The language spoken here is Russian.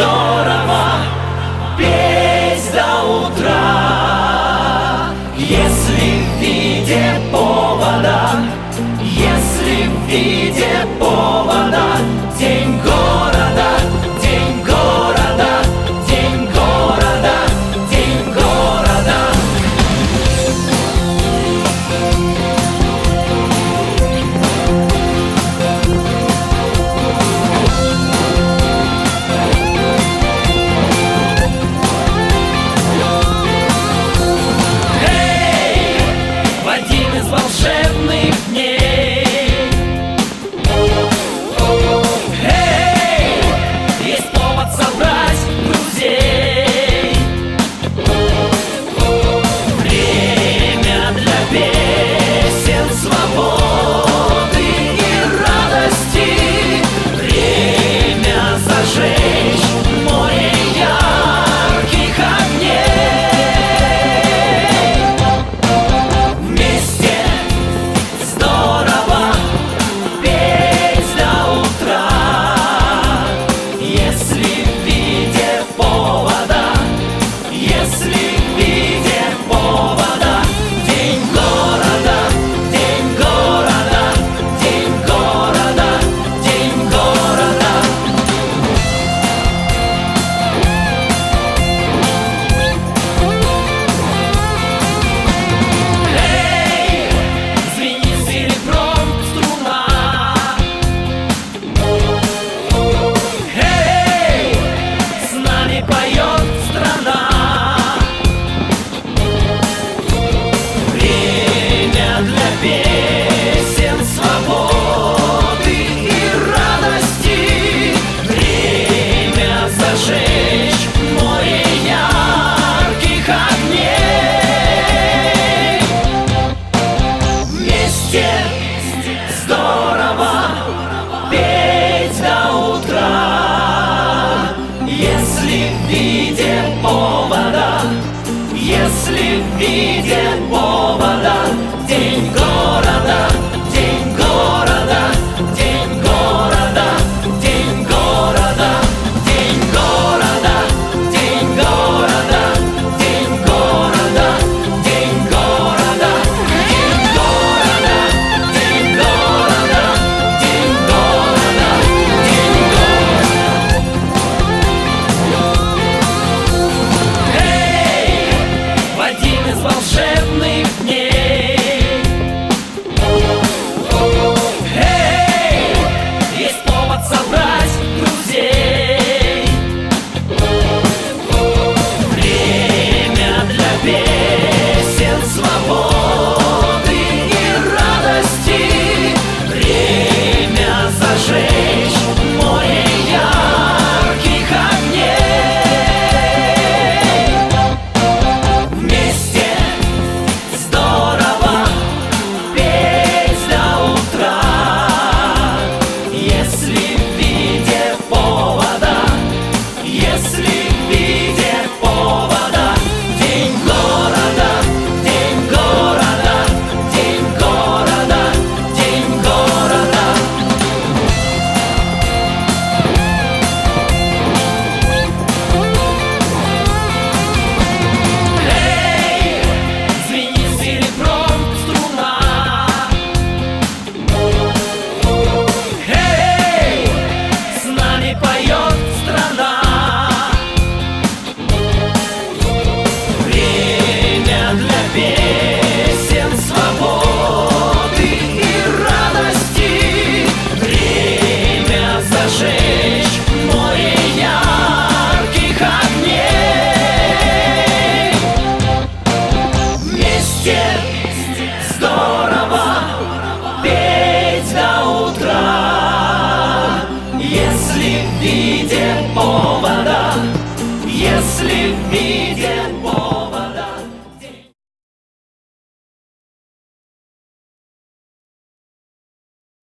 здорово петь до утра, если в виде повода, если в виде повода. День города, день города, день города, день города. Эй, в один из волшебных дней, эй, есть повод собрать друзей. Время для песен, свободы и радости. Время зажечь море ярких огней. Вместе здорово петь до утра, если в виде повода, если в виде повода. День города, день города, день города, день города. Эй, звенит серебром струна. Эй, с нами поет страна. Время для песен, свободы и радости. Время зажечь море ярких огней. Вместе здорово петь до утра, если в виде повода, если в виде повода. День города, день города, день города, день города, день города, день города, день города, день города, день города, день города, день города, день города. Эй, в один из волшебных дней, эй, есть повод собрать друзей. Время для песен, свободы и радости. Время зажечь море ярких огней. Вместе здорово петь до утра, если в виде повода, если в виде повода. День города, день города, день города, день города. Эй, звенит серебром струна. Эй, с нами поет страна. Время для песен, свободы и радости. Время зажечь море ярких огней. Вместе здорово петь до утра, если в виде повода, если в виде